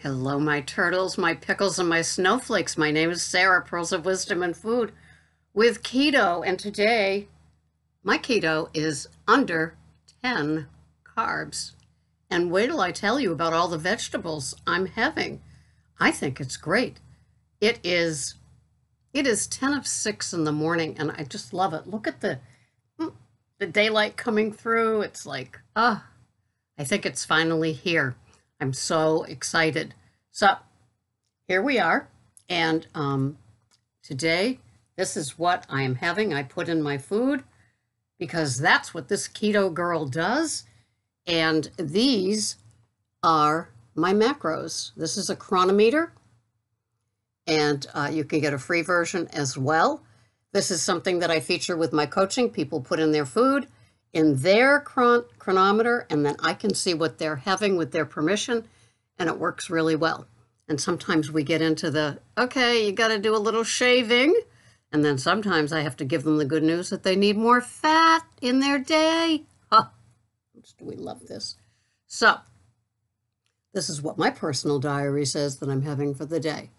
Hello, my turtles, my pickles, and my snowflakes. My name is Sarah, Pearls of Wisdom and Food with Keto. And today, my keto is under 10 carbs. And wait till I tell you about all the vegetables I'm having. I think it's great. It is 10 of 6 in the morning, and I just love it. Look at the daylight coming through. It's like, I think it's finally here. I'm so excited. So here we are. And today, this is what I am having. I put in my food because that's what this keto girl does. And these are my macros. This is a chronometer, and you can get a free version as well. This is something that I feature with my coaching. People put in their food in their chronometer, and then I can see what they're having with their permission, and it works really well. And sometimes we get into the, okay, you got to do a little shaving, and then sometimes I have to give them the good news that they need more fat in their day. Huh, do we love this? So this is what my personal diary says that I'm having for the day.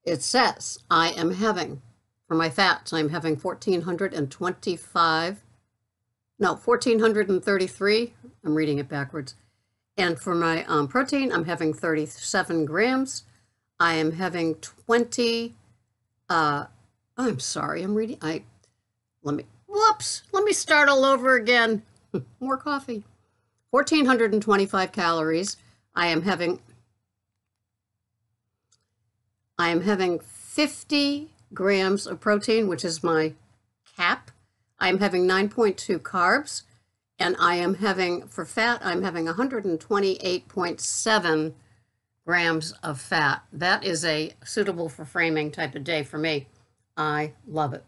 It says I am having, for my fats, I'm having 1,433. I'm reading it backwards. And for my protein, I'm having 37 grams. I am having 20, I'm sorry, let me start all over again. More coffee. 1,425 calories. I am having 50 grams of protein, which is my cap. I'm having 9.2 carbs, and I am having, for fat, I'm having 128.7 grams of fat. That is a suitable for framing type of day for me. I love it.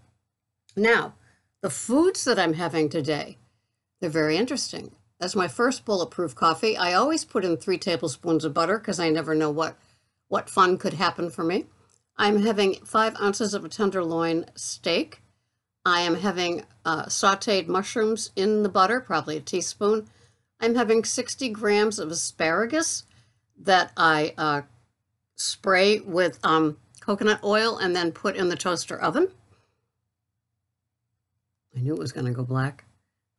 Now, the foods that I'm having today, they're very interesting. As my first bulletproof coffee, I always put in 3 tablespoons of butter because I never know what fun could happen for me. I'm having 5 ounces of a tenderloin steak. I am having sauteed mushrooms in the butter, probably a teaspoon. I'm having 60 grams of asparagus that I spray with coconut oil and then put in the toaster oven. I knew it was going to go black.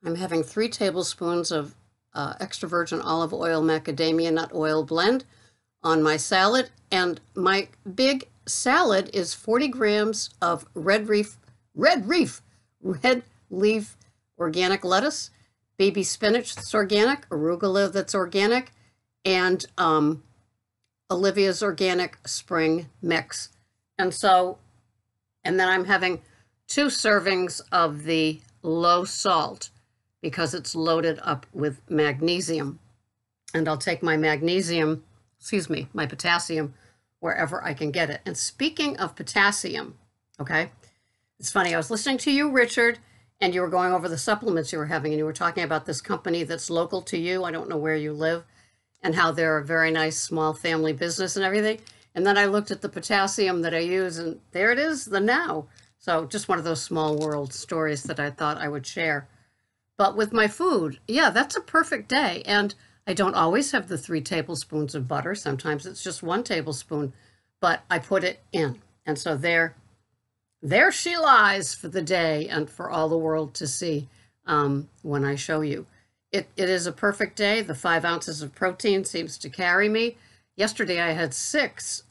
I'm having 3 tablespoons of extra virgin olive oil macadamia nut oil blend on my salad, and my big salad is 40 grams of red leaf organic lettuce, baby spinach that's organic, arugula that's organic, and Olivia's organic spring mix. And then I'm having 2 servings of the low salt because it's loaded up with magnesium. And I'll take my my potassium wherever I can get it. And speaking of potassium, okay, it's funny, I was listening to you, Richard, and you were going over the supplements you were having, and you were talking about this company that's local to you. I don't know where you live, and how they're a very nice small family business and everything. And then I looked at the potassium that I use, and there it is, the Now. So just one of those small world stories that I thought I would share. But with my food, yeah, that's a perfect day. And I don't always have the 3 tablespoons of butter. Sometimes it's just 1 tablespoon, but I put it in. And so there she lies for the day and for all the world to see when I show you. It is a perfect day. The 5 ounces of protein seems to carry me. Yesterday I had 6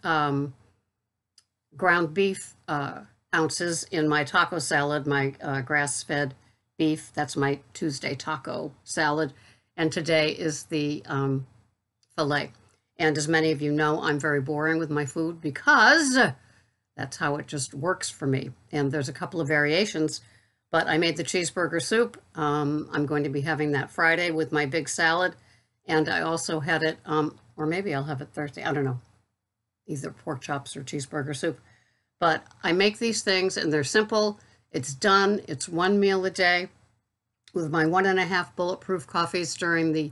ground beef ounces in my taco salad, my grass-fed beef. That's my Tuesday taco salad. And today is the filet. And as many of you know, I'm very boring with my food because that's how it just works for me. And there's a couple of variations, but I made the cheeseburger soup. I'm going to be having that Friday with my big salad. And I also had it, or maybe I'll have it Thursday. I don't know, either pork chops or cheeseburger soup. But I make these things and they're simple. It's done. It's 1 meal a day with my 1.5 bulletproof coffees during the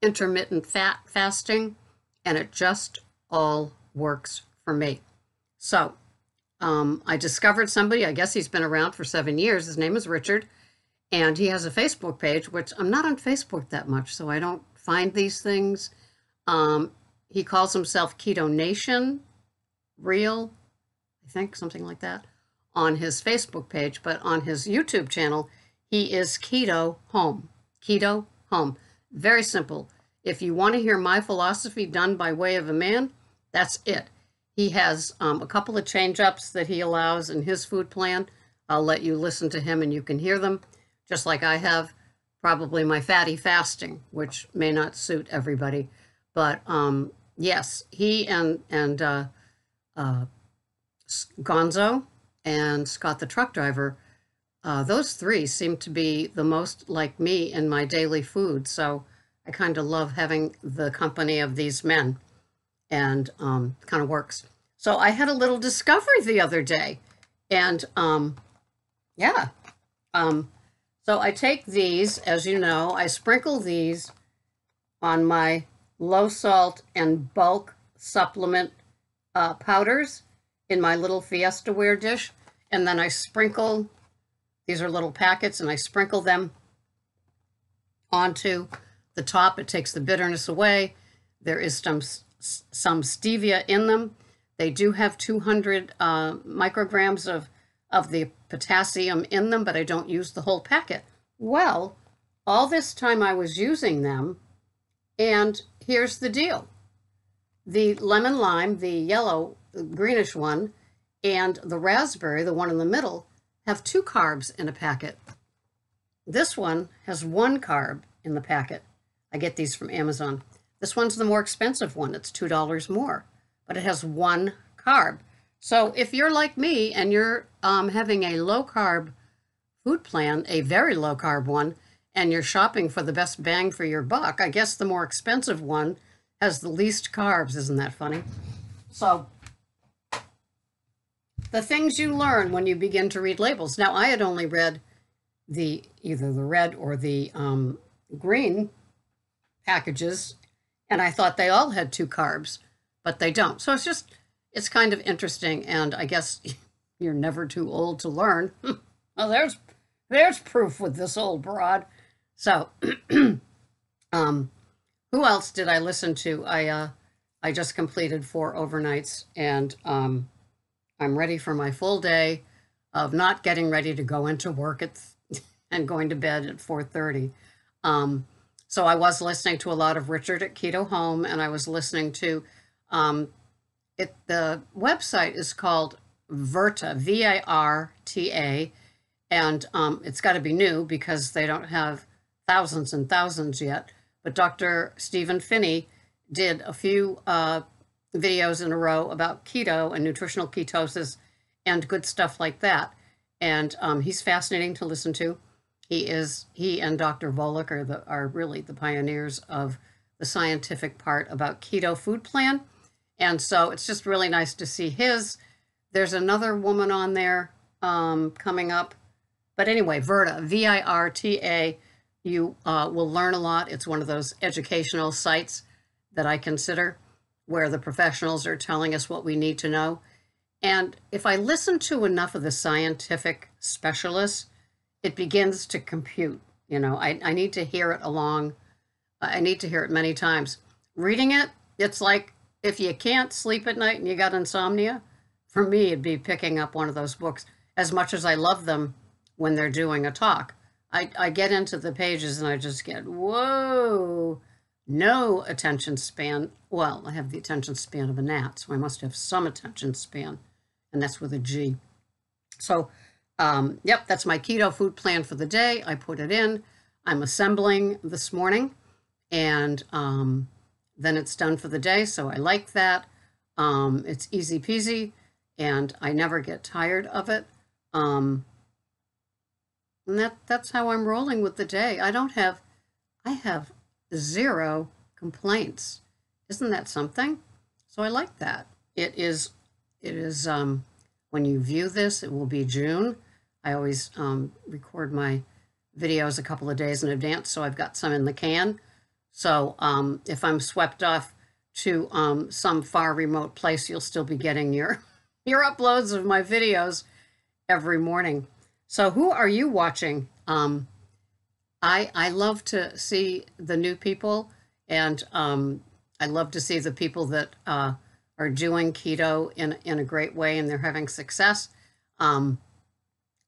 intermittent fasting. And it just all works for me. So I discovered somebody, I guess he's been around for 7 years. His name is Richard. And he has a Facebook page, which I'm not on Facebook that much, so I don't find these things. he calls himself Keto Nation Real, I think, something like that, on his Facebook page, but on his YouTube channel, he is Keto Home. Keto Home. Very simple. If you want to hear my philosophy done by way of a man, that's it. He has a couple of change-ups that he allows in his food plan. I'll let you listen to him and you can hear them, just like I have probably my fatty fasting, which may not suit everybody. But yes, he and Gonzo and Scott the truck driver, those three seem to be the most like me in my daily food. So I kind of love having the company of these men, and kind of works. So I had a little discovery the other day, and yeah. So I take these, as you know, I sprinkle these on my low salt and bulk supplement powders in my little Fiesta ware dish. And then I sprinkle, these are little packets, and I sprinkle them onto the top. It takes the bitterness away. There is some stevia in them. They do have 200 micrograms of the potassium in them, but I don't use the whole packet. Well, all this time I was using them, and here's the deal. The lemon lime, the yellow, the greenish one, and the raspberry, the one in the middle, have 2 carbs in a packet. This one has 1 carb in the packet. I get these from Amazon. This one's the more expensive one. It's $2 more, but it has 1 carb. So if you're like me and you're having a low-carb food plan, a very low-carb one, and you're shopping for the best bang for your buck, I guess the more expensive one has the least carbs. Isn't that funny? So the things you learn when you begin to read labels. Now, I had only read either the red or the green packages, and I thought they all had 2 carbs, but they don't. So it's kind of interesting, and I guess you're never too old to learn. Well, there's proof with this old broad. So, who else did I listen to? I just completed 4 overnights, and I'm ready for my full day of not getting ready to go into work and going to bed at 4:30. So I was listening to a lot of Richard at Keto Home, and I was listening to the website is called Virta, Virta, and it's got to be new because they don't have thousands and thousands yet. But Dr. Stephen Finney did a few videos in a row about keto and nutritional ketosis and good stuff like that. And he's fascinating to listen to. He and Dr. Volek are really the pioneers of the scientific part about keto food plan. And so it's just really nice to see his. There's another woman on there coming up. But anyway, Virta, Virta, you will learn a lot. It's one of those educational sites that I consider where the professionals are telling us what we need to know. And if I listen to enough of the scientific specialists, it begins to compute. You know, I need to hear it I need to hear it many times. Reading it, it's like if you can't sleep at night and you got insomnia, for me, it'd be picking up one of those books. As much as I love them when they're doing a talk, I get into the pages and I just get, whoa, no attention span. Well, I have the attention span of a gnat, so I must have some attention span, and that's with a G. So, yep, that's my keto food plan for the day. I put it in. I'm assembling this morning, and then it's done for the day, so I like that. It's easy peasy, and I never get tired of it. And that's how I'm rolling with the day. I have 0 complaints. Isn't that something? So I like that. It is, when you view this, it will be June. I always record my videos a couple of days in advance, so I've got some in the can. So if I'm swept off to some far remote place, you'll still be getting your uploads of my videos every morning. So who are you watching? I love to see the new people, and I love to see the people that are doing keto in a great way and they're having success. Um,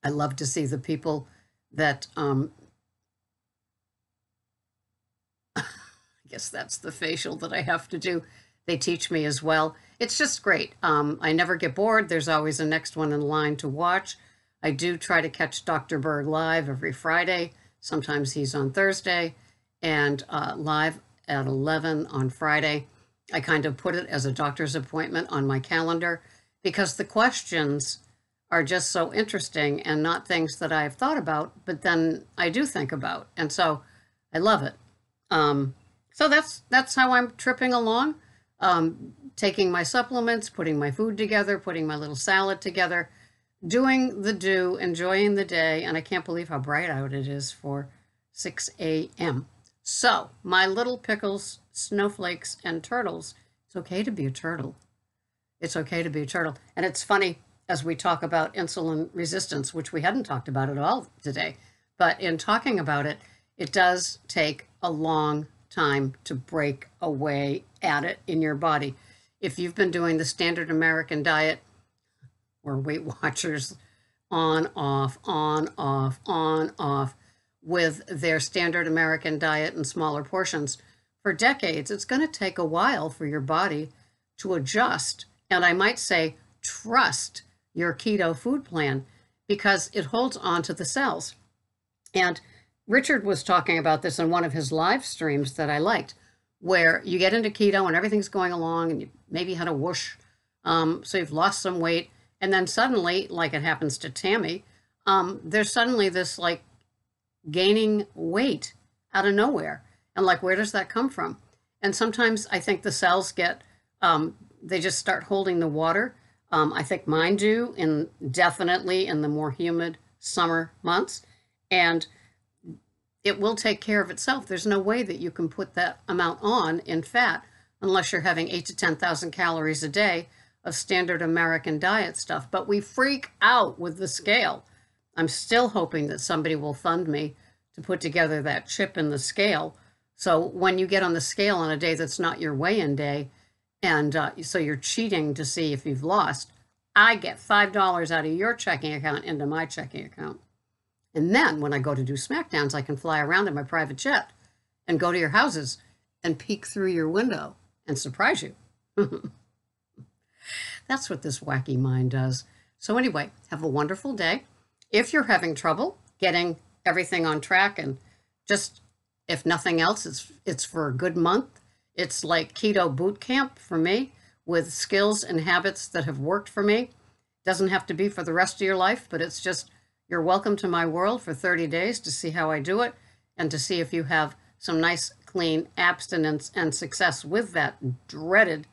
I love to see the people that, I guess that's the facial that I have to do. They teach me as well. It's just great. I never get bored. There's always a next one in line to watch. I do try to catch Dr. Berg live every Friday. Sometimes he's on Thursday and live at 11 on Friday. I kind of put it as a doctor's appointment on my calendar because the questions are just so interesting and not things that I've thought about, but then I do think about. And so I love it. So that's how I'm tripping along, taking my supplements, putting my food together, putting my little salad together, doing the do, enjoying the day, and I can't believe how bright out it is for 6 a.m. So, my little pickles, snowflakes, and turtles, it's okay to be a turtle. It's okay to be a turtle. And it's funny as we talk about insulin resistance, which we hadn't talked about at all today, but in talking about it, it does take a long time to break away at it in your body. If you've been doing the standard American diet or Weight Watchers on, off, with their standard American diet and smaller portions for decades, it's going to take a while for your body to adjust. And I might say, trust your keto food plan because it holds on to the cells. And Richard was talking about this in one of his live streams that I liked, where you get into keto and everything's going along and you maybe had a whoosh, so you've lost some weight. And then suddenly, like it happens to Tammy, there's suddenly this like gaining weight out of nowhere. And like, where does that come from? And sometimes I think the cells get, they just start holding the water. I think mine do, definitely in the more humid summer months. And it will take care of itself. There's no way that you can put that amount on in fat unless you're having 8,000 to 10,000 calories a day of standard American diet stuff. But we freak out with the scale. I'm still hoping that somebody will fund me to put together that chip in the scale. So when you get on the scale on a day that's not your weigh-in day, and so you're cheating to see if you've lost, I get $5 out of your checking account into my checking account. And then when I go to do SmackDowns, I can fly around in my private jet and go to your houses and peek through your window and surprise you. That's what this wacky mind does. So anyway, have a wonderful day. If you're having trouble getting everything on track and just, if nothing else, it's for a good month. It's like keto boot camp for me with skills and habits that have worked for me. Doesn't have to be for the rest of your life, but it's just, you're welcome to my world for 30 days to see how I do it and to see if you have some nice, clean abstinence and success with that dreaded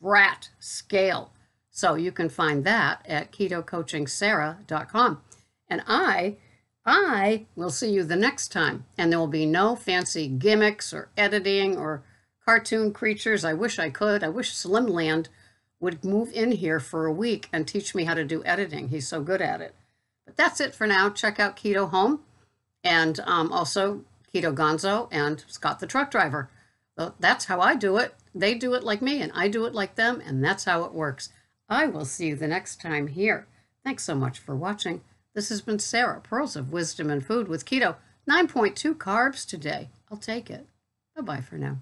drat scale. So you can find that at ketocoachingsarah.com. And I will see you the next time. And there will be no fancy gimmicks or editing or cartoon creatures. I wish I could. I wish Slimland would move in here for a week and teach me how to do editing. He's so good at it. But that's it for now. Check out Keto Home and also Keto Gonzo and Scott the Truck Driver. So that's how I do it. They do it like me and I do it like them, and that's how it works. I will see you the next time here. Thanks so much for watching. This has been Sarah, Pearls of Wisdom and Food with Keto. 9.2 carbs today. I'll take it. Bye-bye for now.